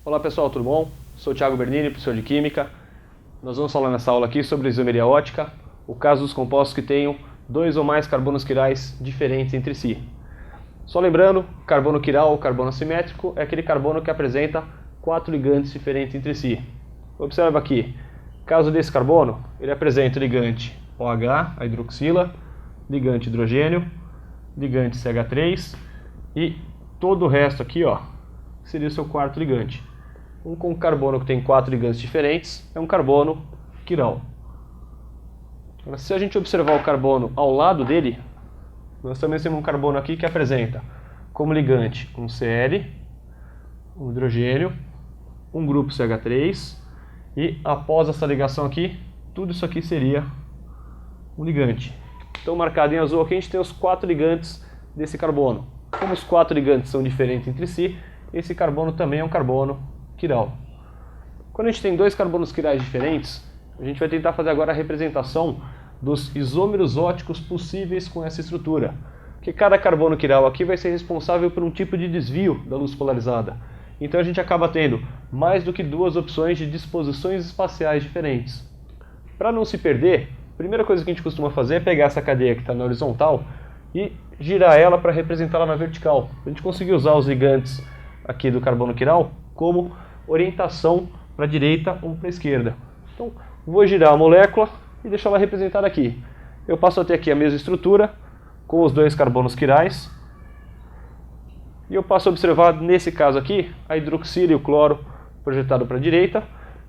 Olá pessoal, tudo bom? Sou o Thiago Bernini, professor de Química. Nós vamos falar nessa aula aqui sobre isomeria ótica, o caso dos compostos que tenham dois ou mais carbonos quirais diferentes entre si. Só lembrando, carbono quiral ou carbono assimétrico é aquele carbono que apresenta 4 ligantes diferentes entre si. Observa aqui, caso desse carbono, ele apresenta o ligante OH, a hidroxila, ligante hidrogênio, ligante CH3 e todo o resto aqui, ó, seria o seu quarto ligante. Com carbono que tem 4 ligantes diferentes, é um carbono quiral. Agora, se a gente observar o carbono ao lado dele, nós também temos um carbono aqui que apresenta como ligante um Cl, um hidrogênio, um grupo CH3 e após essa ligação aqui, tudo isso aqui seria um ligante. Então marcado em azul aqui a gente tem os 4 ligantes desse carbono. Como os 4 ligantes são diferentes entre si, esse carbono também é um carbono quiral. Quando a gente tem dois carbonos quirais diferentes, a gente vai tentar fazer agora a representação dos isômeros óticos possíveis com essa estrutura. Porque cada carbono quiral aqui vai ser responsável por um tipo de desvio da luz polarizada. Então a gente acaba tendo mais do que duas opções de disposições espaciais diferentes. Para não se perder, a primeira coisa que a gente costuma fazer é pegar essa cadeia que está na horizontal e girar ela para representá-la na vertical. A gente conseguir usar os ligantes aqui do carbono quiral como orientação para a direita ou para a esquerda. Então, vou girar a molécula e deixar ela representada aqui. Eu passo a ter aqui a mesma estrutura com os dois carbonos quirais. E eu passo a observar, nesse caso aqui, a hidroxila e o cloro projetado para a direita.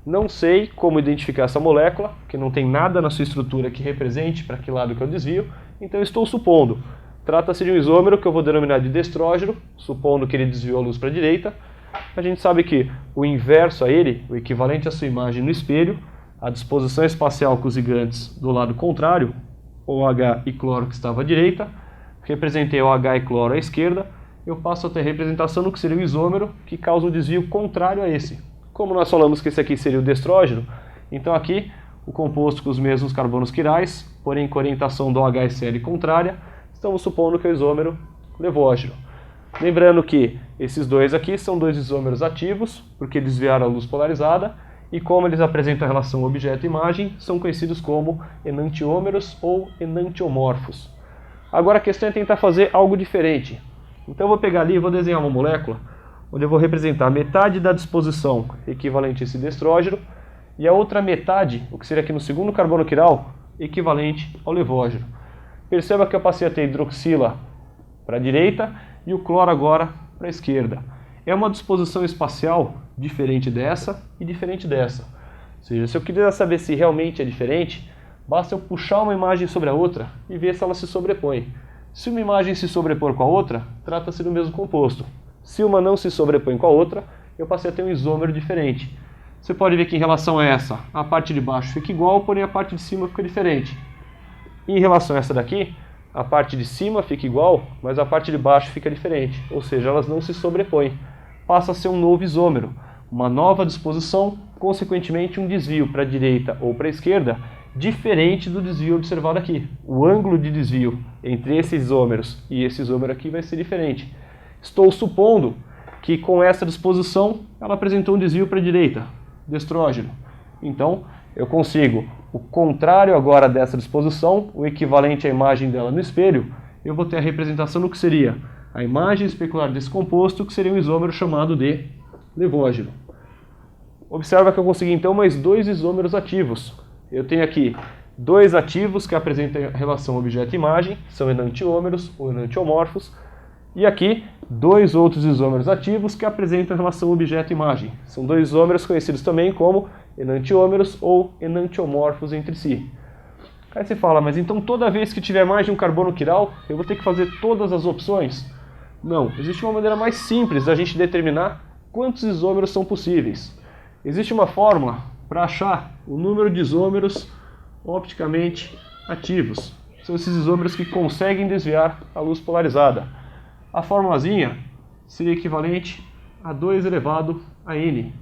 Não sei como identificar essa molécula, que não tem nada na sua estrutura que represente para que lado que eu desvio. Então, estou supondo. Trata-se de um isômero que eu vou denominar de destrógeno, supondo que ele desviou a luz para a direita. A gente sabe que o inverso a ele, o equivalente à sua imagem no espelho, a disposição espacial com os ligantes do lado contrário, OH e cloro que estava à direita, representei OH e cloro à esquerda, eu passo a ter a representação do que seria o isômero que causa um desvio contrário a esse. Como nós falamos que esse aqui seria o destrógeno, então aqui o composto com os mesmos carbonos quirais, porém com orientação do OH e Cl contrária, estamos supondo que é o isômero levógeno. Lembrando que esses dois aqui são dois isômeros ativos, porque desviaram a luz polarizada, e como eles apresentam a relação objeto-imagem, são conhecidos como enantiômeros ou enantiomorfos. Agora a questão é tentar fazer algo diferente. Então eu vou pegar ali e vou desenhar uma molécula, onde eu vou representar metade da disposição equivalente a esse destrógeno, e a outra metade, o que seria aqui no segundo carbono quiral, equivalente ao levógeno. Perceba que eu passei a ter hidroxila para a direita e o cloro agora para a esquerda. É uma disposição espacial diferente dessa e diferente dessa. Ou seja, se eu quiser saber se realmente é diferente, basta eu puxar uma imagem sobre a outra e ver se ela se sobrepõe. Se uma imagem se sobrepor com a outra, trata-se do mesmo composto. Se uma não se sobrepõe com a outra, eu passei a ter um isômero diferente. Você pode ver que em relação a essa, a parte de baixo fica igual, porém a parte de cima fica diferente. E em relação a essa daqui, a parte de cima fica igual, mas a parte de baixo fica diferente. Ou seja, elas não se sobrepõem. Passa a ser um novo isômero, uma nova disposição, consequentemente um desvio para a direita ou para a esquerda, diferente do desvio observado aqui. O ângulo de desvio entre esses isômeros e esse isômero aqui vai ser diferente. Estou supondo que com essa disposição ela apresentou um desvio para a direita, destrógeno. Então, eu consigo o contrário agora dessa disposição, o equivalente à imagem dela no espelho, eu vou ter a representação do que seria a imagem especular desse composto, que seria um isômero chamado de levógeno. Observa que eu consegui então mais dois isômeros ativos. Eu tenho aqui dois ativos que apresentam a relação objeto-imagem, são enantiômeros ou enantiomorfos, e aqui dois outros isômeros ativos que apresentam a relação objeto-imagem. São dois isômeros conhecidos também como enantiômeros ou enantiomorfos entre si. Aí você fala, mas então toda vez que tiver mais de um carbono quiral, eu vou ter que fazer todas as opções? Não, existe uma maneira mais simples da gente determinar quantos isômeros são possíveis. Existe uma fórmula para achar o número de isômeros opticamente ativos. São esses isômeros que conseguem desviar a luz polarizada. A formulazinha seria equivalente a 2 elevado a N,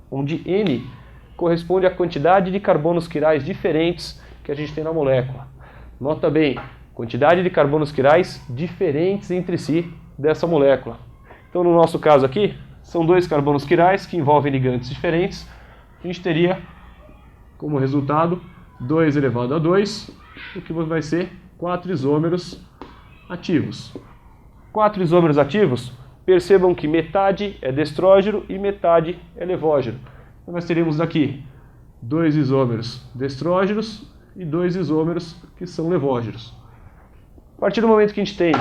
onde N corresponde à quantidade de carbonos quirais diferentes que a gente tem na molécula. Nota bem, quantidade de carbonos quirais diferentes entre si dessa molécula. Então, no nosso caso aqui, são dois carbonos quirais que envolvem ligantes diferentes. A gente teria como resultado 2 elevado a 2, o que vai ser 4 isômeros ativos. 4 isômeros ativos, percebam que metade é destrógeno e metade é levógeno. Então nós teríamos daqui 2 isômeros destrógenos e 2 isômeros que são levógenos. A partir do momento que a gente tem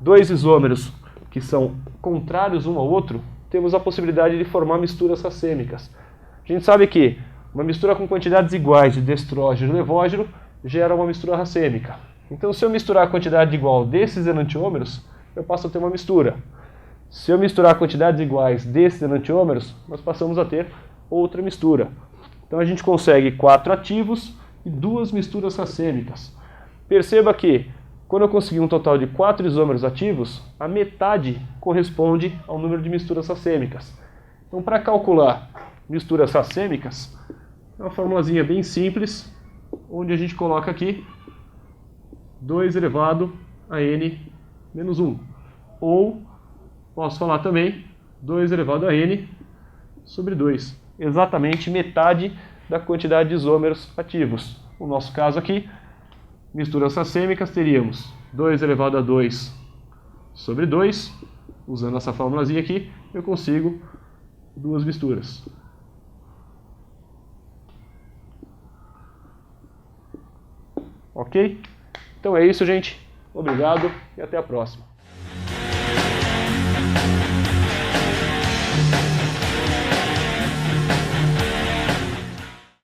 2 isômeros que são contrários um ao outro, temos a possibilidade de formar misturas racêmicas. A gente sabe que uma mistura com quantidades iguais de destrógeno e levógeno gera uma mistura racêmica. Então, se eu misturar a quantidade igual desses enantiômeros, eu passo a ter uma mistura. Se eu misturar quantidades iguais desses enantiômeros, nós passamos a ter outra mistura. Então, a gente consegue 4 ativos e 2 misturas racêmicas. Perceba que, quando eu conseguir um total de 4 isômeros ativos, a metade corresponde ao número de misturas racêmicas. Então, para calcular misturas racêmicas, é uma formulazinha bem simples, onde a gente coloca aqui 2 elevado a n menos 1. Ou, posso falar também, 2 elevado a n sobre 2. Exatamente metade da quantidade de isômeros ativos. No nosso caso aqui, misturas racêmicas, teríamos 2 elevado a 2 sobre 2. Usando essa formulazinha aqui, eu consigo 2 misturas. Ok? Então é isso, gente. Obrigado e até a próxima.